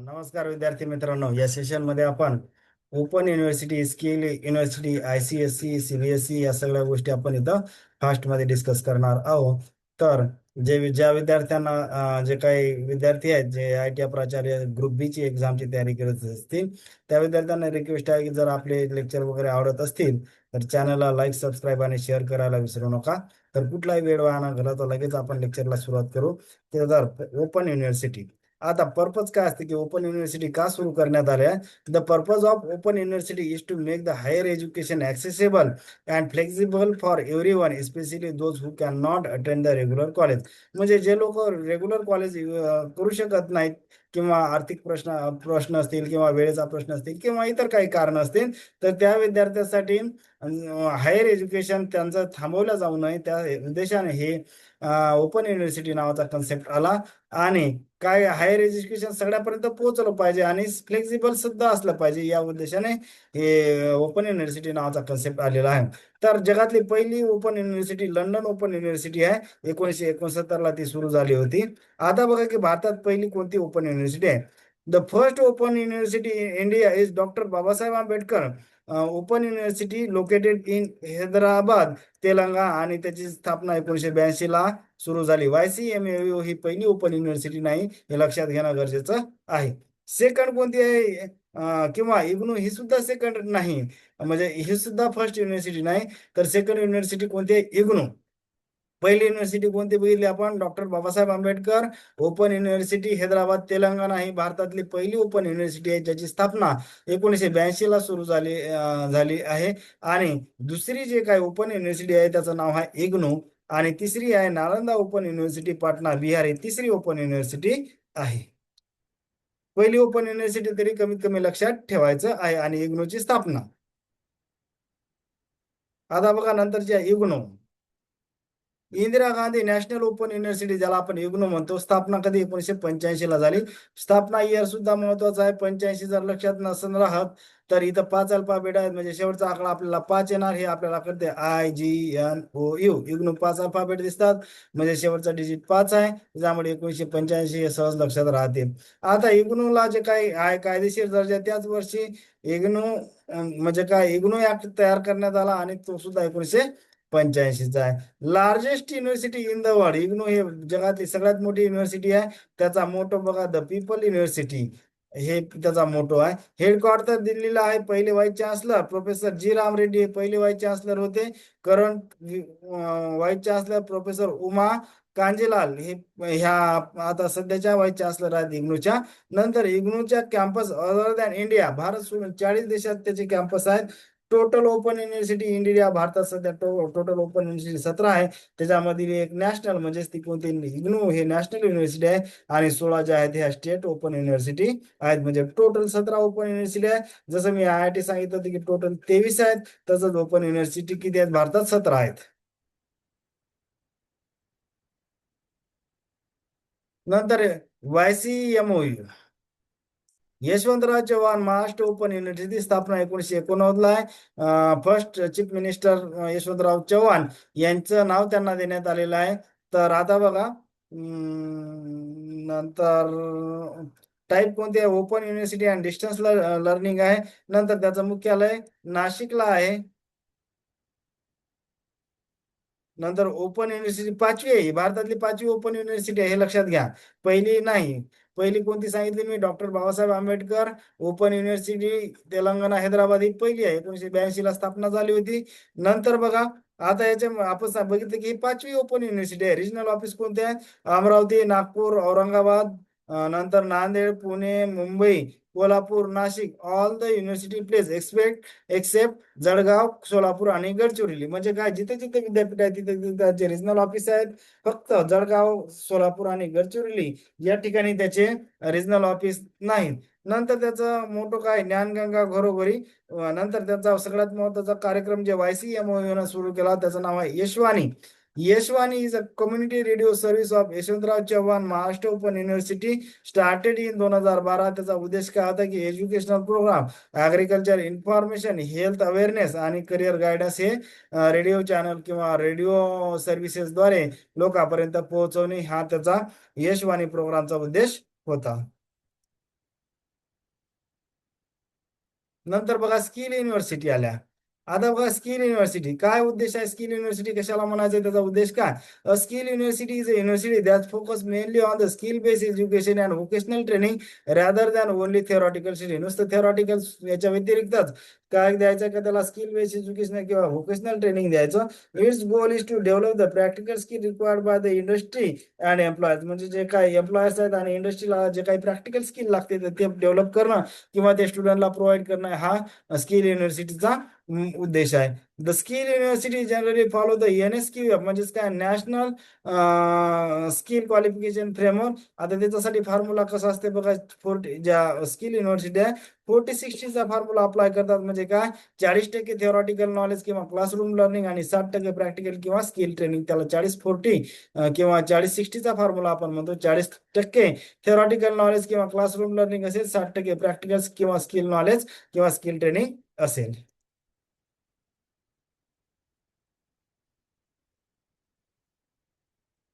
नमस्कार विद्यार्थी मित्रांनो, या सेशन मध्ये आपण open university, skill university, ICSE, CBSE या सगळ्या गोष्टी आपण इथं फास्ट मध्ये डिस्कस करणार आहोत. तर ज्या विद्यार्थ्यांना जे काही विद्यार्थी आहेत जे ITI प्राचार्य ग्रुप बी ची एक्झामची तयारी करत असतील, त्या विद्यार्थ्यांना रिक्वेस्ट आहे की जर आपले लेक्चर वगैरे आवडत असतील तर चॅनलला लाईक, सबस्क्राईब आणि शेअर करायला विसरू नका. तर कुठलाही वेळ वाया न घालवता लगेच आपण लेक्चरला सुरुवात करू. ते जर ओपन युनिव्हर्सिटी, आता पर्पज काय असते की ओपन युनिव्हर्सिटी का सुरू करण्यात आल्या? The purpose of open university is to make the higher education accessible and flexible for everyone, especially those who can not attend the regular college. म्हणजे जे लोक रेग्युलर कॉलेज करू शकत नाहीत, किंवा आर्थिक प्रश्न असतील, किंवा वेळेचा प्रश्न असतील, किंवा इतर काही कारण असतील, तर त्या विद्यार्थ्यांसाठी हायर एज्युकेशन त्यांचं थांबवलं जाऊ नये त्या उद्देशाने हे ओपन युनिव्हर्सिटी नावाचा कन्सेप्ट आला. आणि काय, हायर एज्युकेशन सगळ्यापर्यंत पोहोचलं पाहिजे आणि फ्लेक्झिबल सुद्धा असलं पाहिजे, या उद्देशाने हे ओपन युनिव्हर्सिटी नावाचा कन्सेप्ट आलेला आहे. तर जगातली पहिली open university London open university आहे. 1969 ती सुरू झाली होती. आता बघा की भारतात पहिली कोणती ओपन युनिव्हर्सिटी आहे? The first open university in India is doctor Babasaheb Ambedkar open university located in Hyderabad, Telangana, आणि त्याची स्थापना 1982 ला सुरू झाली. YCMAU ही पहिली ओपन युनिव्हर्सिटी नाही, हे लक्षात घेणं गरजेचं आहे. सेकंड कोणती आहे? किंवा इग्नू ही सुद्धा सेकंड नाही, म्हणजे ही सुद्धा फर्स्ट युनिव्हर्सिटी नाही. तर सेकंड युनिव्हर्सिटी कोणती आहे? इग्नू. पहिली युनिव्हर्सिटी कोणती बघितली आपण? Doctor Babasaheb Ambedkar open university Hyderabad, Telangana ही भारतातली पहिली ओपन युनिव्हर्सिटी आहे, ज्याची स्थापना 1982 ला सुरू झाली आहे. आणि दुसरी जे काही ओपन युनिव्हर्सिटी आहे त्याचं नाव आहे इग्नू. आणि तिसरी आहे नालंदा ओपन युनिव्हर्सिटी, पाटणा बिहार ही तिसरी ओपन युनिव्हर्सिटी आहे. पहिली ओपन युनिव्हर्सिटी तरी कमीत कमी लक्षात ठेवायचं आहे, आणि इग्नूची स्थापना. आता बघा नंतरची आहे IGNOU. Indira Gandhi national open university, ज्याला आपण इग्नू म्हणतो, स्थापना कधी? 1985 ला झाली. स्थापना इयर सुद्धा महत्वाचा आहे. 85 जर लक्षात नसून राहत तर इथं 5 अल्फाबेट आहेत, म्हणजे शेवटचा आकडा आपल्याला 5 येणार. हे आपल्याला कळते, IGNOU. इग्नू 5 अल्फाबेट दिसतात, म्हणजे शेवटचा डिजिट 5 आहे, त्यामुळे 1985 हे सहज लक्षात राहते. आता इग्नूला जे काही आहे कायदेशीर दर्जा त्याच वर्षी इग्नू म्हणजे काय, इग्नू ऍक्ट तयार करण्यात आला, आणि तो सुद्धा 1985चा आहे. Largest university in the world, IGNOU हे जगातली सगळ्यात मोठी युनिव्हर्सिटी आहे. त्याचा मोटो बघा, द पीपल युनिव्हर्सिटी, हे त्याचा मोटो आहे. हेडक्वार्टर दिल्लीला आहे. पहिले vice chancellor professor G Ram Reddy हे पहिले व्हाईस चान्सलर होते. Current vice chancellor professor Uma Kanjilal हे ह्या आता सध्याच्या व्हाईस चान्सलर आहेत इग्नूच्या. नंतर इग्नूच्या campus other than India, Bharat सोडून 40 देशात त्याचे कॅम्पस आहेत. टोटल ओपन युनिव्हर्सिटी इंडिया, भारतात सध्या टोटल ओपन युनिव्हर्सिटी 17 आहे. त्याच्यामधील एक नॅशनल, म्हणजे ती कोणती, इग्नू हे नॅशनल युनिव्हर्सिटी आहे. आणि 16 ज्या आहेत ह्या स्टेट ओपन युनिव्हर्सिटी आहेत. म्हणजे टोटल 17 ओपन युनिव्हर्सिटी आहे. जसं मी IIT सांगितलं होतं की टोटल 23 आहेत, तसंच ओपन युनिव्हर्सिटी किती आहेत? भारतात 17 आहेत. नंतर YCMOU, Yashwantrao Chavan Maharashtra open university, स्थापना 1989 ला आहे. First chief minister Yashwantrao Chavan यांचं नाव त्यांना देण्यात आलेलं आहे. तर आता बघा, नंतर टाईप कोणती आहे? Open university and distance learning आहे. नंतर त्याचं मुख्यालय नाशिकला आहे. नंतर ओपन युनिव्हर्सिटी पाचवी आहे, ही भारतातली पाचवी ओपन युनिव्हर्सिटी आहे, हे लक्षात घ्या. पहिली नाही. पहिली कोणती सांगितली मी? Doctor Babasaheb Ambedkar open university Telangana Hyderabad ही पहिली आहे. 1982 ला स्थापना झाली होती. नंतर बघा, आता याच्या आपण बघितलं की ही पाचवी ओपन युनिव्हर्सिटी आहे. रिजनल ऑफिस कोणते आहे? अमरावती, नागपूर, औरंगाबाद, नंतर Nanded, Pune, Mumbai, Kolhapur, Nashik. All the university place except Jalgaon, Solapur आणि गडचिरोली. म्हणजे काय, जिथे जिथे विद्यापीठ आहे तिथे तिथे त्याचे रिजनल ऑफिस आहेत. फक्त जळगाव, सोलापूर आणि गडचिरोली या ठिकाणी त्याचे रिजनल ऑफिस नाहीत. नंतर त्याचा मोठो काय? ज्ञानगंगा घरोघरी. नंतर त्याचा सगळ्यात महत्वाचा कार्यक्रम जे YCMOU सुरू केला त्याचं नाव आहे Yashwani. Yashwani is a community radio service of Yashwantrao Chavan Maharashtra open university, started in 2012. त्याचा उद्देश काय होता की educational program, agriculture information, health awareness आणि करिअर गायडन्स हे रेडिओ चॅनल किंवा रेडिओ सर्व्हिसेसद्वारे लोकांपर्यंत पोहोचवणे, हा त्याचा यशवाणी प्रोग्रामचा उद्देश होता. नंतर बघा स्किल युनिव्हर्सिटी आल्या. आता बघा स्किल युनिव्हर्सिटी काय उद्देश आहे, स्किल युनिव्हर्सिटी कशाला म्हणायचं, त्याचा उद्देश काय. A skill university is a university that focus mainly on the skill based education and vocational training rather than only theoretical study. नुसतं थेरॉटिकल याच्या व्यतिरिक्तच काय द्यायचं का त्याला, स्किल बेस्ड एज्युकेशन किंवा व्होकेशनल ट्रेनिंग द्यायचं. Its goal is to develop the practical skill required by the industry and employers. म्हणजे जे काही एम्प्लॉयर्स आहेत आणि इंडस्ट्रीला जे काही प्रॅक्टिकल स्किल लागते ते डेव्हलप करणं किंवा ते स्टुडंटला प्रोव्हाइड करणं, हा स्किल युनिव्हर्सिटीचा उद्देश आहे. The skill university generally follow the NSQF म्हणजेच काय, नॅशनल स्किल क्वालिफिकेशन फ्रेमवर्क. आता त्याच्यासाठी फॉर्म्युला कसा असते बघा, 40 ज्या स्किल युनिव्हर्सिटी आहे 40-60चा फॉर्म्युला अप्लाय करतात. म्हणजे काय, 40% थिओरॉटिकल नॉलेज किंवा क्लासरूम लर्निंग आणि 60% प्रॅक्टिकल किंवा स्किल ट्रेनिंग. त्याला 40-40 किंवा 40-60चा फॉर्म्युला आपण म्हणतो. 40% थिओरॉटिकल नॉलेज किंवा क्लासरूम लर्निंग असेल, 60% प्रॅक्टिकल किंवा स्किल नॉलेज किंवा स्किल ट्रेनिंग असेल.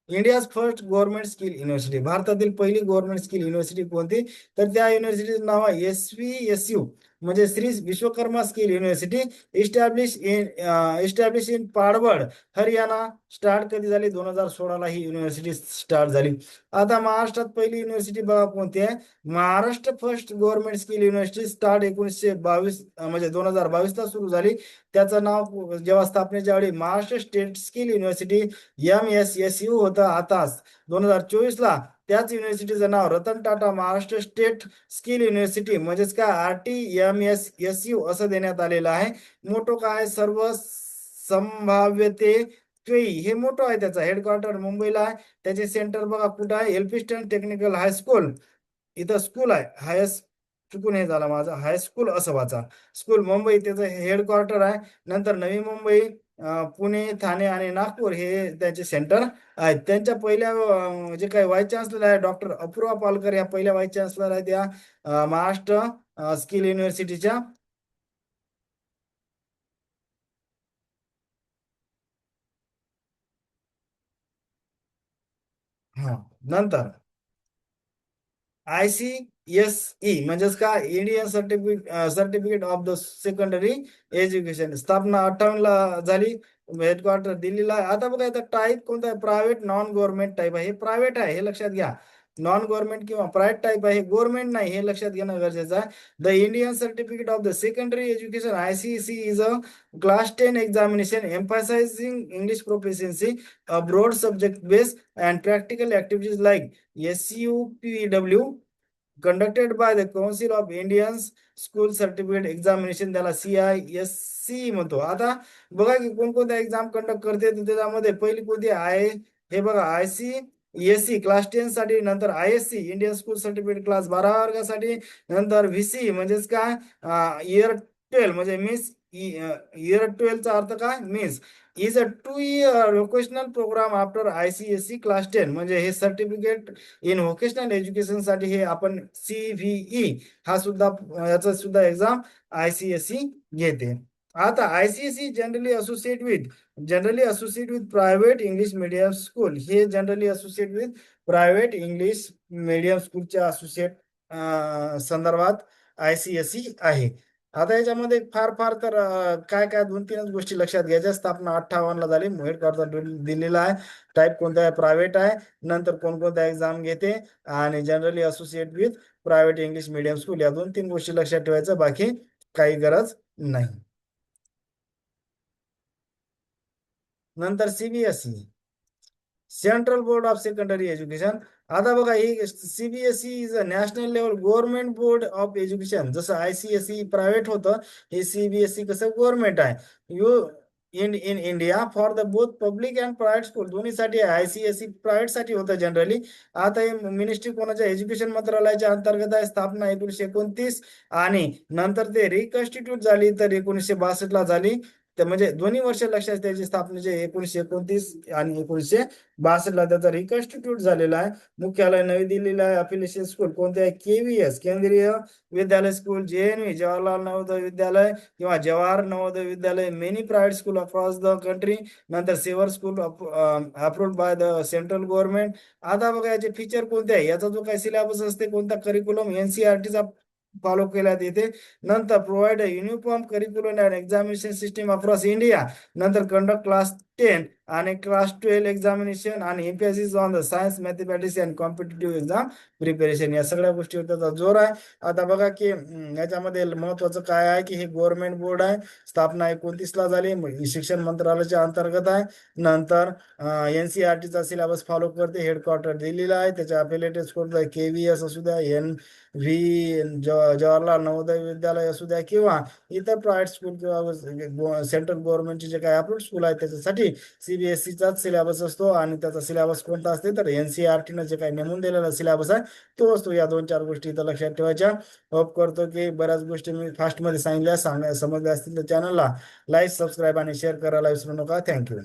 India's first government skill university, भारतातील पहिली गव्हर्नमेंट स्किल युनिव्हर्सिटी कोणती, तर त्या युनिव्हर्सिटीचं नाव आहे SVSU, म्हणजे Shri Vishwakarma skill university. Establish in पाडवड, हरियाणा. स्टार्ट कधी झाली, 2016ला ही युनिव्हर्सिटी स्टार्ट झाली. आता महाराष्ट्रात पहिली युनिव्हर्सिटी बघा कोणती आहे, Maharashtra first government skill university start 1922 म्हणजे 2022ला सुरू झाली. त्याचं नाव जेव्हा स्थापनेच्या वेळी Maharashtra state skill university MSSU होतं. आताच 2024ला त्याच युनिव्हर्सिटीचं नाव Ratan Tata Maharashtra state skill university म्हणजेच काय RTMSSU असं देण्यात आलेलं आहे. मोठो काय, सर्व संभाव्यते हे मोठं आहे. त्याचा हेडक्वार्टर मुंबईला आहे. त्याचे सेंटर बघा कुठं आहे, एल्फिस्टन टेक्निकल हायस्कूल इथं स्कूल आहे. चुकून हे झाला माझा, हायस्कूल असं वाचा, स्कूल मुंबई त्याचं हेडक्वार्टर आहे. नंतर नवी मुंबई, पुणे, ठाणे आणि नागपूर हे त्यांचे सेंटर आहेत. त्यांच्या पहिल्या जे काही व्हाईस चान्सलर आहे डॉक्टर अपूर्वा पालकर, या पहिल्या व्हाईस चान्सलर आहेत या महाराष्ट्र स्किल युनिव्हर्सिटीच्या. हा, नंतर ICSE म्हणजेच काय, Indian certificate of the secondary education. स्थापना 58ला झाली. हेडक्वार्टर दिल्लीला आहे. आता बघा आता टाईप कोणता आहे, प्रायव्हेट नॉन गव्हर्नमेंट टाईप आहे. हे प्रायव्हेट आहे हे लक्षात घ्या. नॉन गव्हर्नमेंट किंवा प्रायव्हेट टाईप आहे, गव्हर्नमेंट नाही, हे लक्षात घेणं गरजेचं आहे. The Indian certificate of the secondary education ICSE is a class 10 examination emphasizing English proficiency, a broad subject base and practical activities like SUPW conducted by the Council of Indian School Certificate Examination, त्याला CISC म्हणतो. आता बघा की कोणकोणत्या exam conduct करते, तर त्याच्यामध्ये पहिली कोणती आहे, हे बघा ICSE क्लास 10 साठी. नंतर ISC Indian school certificate class 12 वर्गासाठी. नंतर VC म्हणजेच काय, इयर 12 म्हणजे मीन्स इयर 12चा अर्थ काय, means is a 2 year vocational programme after ICSE class 10. म्हणजे हे सर्टिफिकेट इन व्होकेशनल एज्युकेशन साठी हे आपण CVE हा सुद्धा, याचा सुद्धा एक्झाम ICSE घेते. आता ICSE generally associate with private English medium school. हे generally associate with private English medium स्कूलच्या असोसिएट संदर्भात ICSE आहे. आता याच्यामध्ये फार फार तर काय काय 2-3च गोष्टी लक्षात घ्यायच्या. स्थापना 58ला झाली, हेडक्वार्टर दिलेला आहे. टाईप कोणता आहे, प्रायव्हेट आहे. नंतर कोणकोणत्या एक्झाम घेते आणि generally associate with private English medium school, या 2-3 गोष्टी लक्षात ठेवायचं, बाकी काही गरज नाही. नंतर CBSE central board of secondary education. आता बघा ही CBSE is a national level government board of education. जसं ICSE प्रायव्हेट होतं, हे CBSE कसं गव्हर्नमेंट आहे. You in India for the both public and private school दोन्हीसाठी आहे. ICSE प्रायव्हेट साठी होतं जनरली. आता हे मिनिस्ट्री कोणाच्या, एज्युकेशन मंत्रालयाच्या अंतर्गत आहे. स्थापना 1929 आणि नंतर ते रिकन्स्टिट्यूट झाली तर 1962ला झाली. तर म्हणजे दोन्ही वर्ष लक्षात, त्याची स्थापनेचे 1929 आणि 1962ला त्याचा रिकन्स्टिट्यूट झालेला आहे. मुख्यालय नवी दिल्लीला आहे. अफिलिएशन स्कूल कोणते आहे, KVS केंद्रीय विद्यालय स्कूल, JNV जवाहरलाल नवोदय विद्यालय किंवा Jawahar Navodaya Vidyalaya, many private school across the country. नंतर several school approved by the central government. आता बघा याचे फीचर कोणते आहे, याचा जो काही सिलेबस असते, कोणता करिक्युलम NCERTचा फॉलो केल्यात येते. नंतर provide uniform curricular and examination system across India. नंतर कंडक्ट क्लास 10 आणि क्लास 12 एक्झामिनेशन आणि एम्फॅसिस on the science mathematics and competitive exam preparation, या सगळ्या गोष्टीवर त्याचा जोर आहे. आता बघा की याच्यामध्ये महत्वाचं काय आहे की हे गव्हर्नमेंट बोर्ड आहे. स्थापना 29 ला झाली, शिक्षण मंत्रालयाच्या अंतर्गत आहे. नंतर NCERTचा सिलेबस फॉलो करते. हेडक्वार्टर दिल्लीला आहे. त्याच्या अफिलिएटेड स्कूल KVS असू द्या, जवाहरलाल नवोदय विद्यालय असू द्या, किंवा इतर प्रायव्हेट स्कूल किंवा सेंट्रल गव्हर्नमेंटचे जे काही अप्रूव्ड स्कूल आहे त्याच्यासाठी CBSEचाच सिलेबस असतो. आणि त्याचा सिलेबस कोणता असते तर NCERTनं जे काही नेमून दिलेला सिलेबस आहे तो असतो. या 2-4 गोष्टी इथं लक्षात ठेवायच्या. होप करतो की बऱ्याच गोष्टी मी फास्टमध्ये सांगितल्या समजल्या असतील तर चॅनलला लाईक, सबस्क्राईब आणि शेअर करायला विसरू नका. थँक्यू.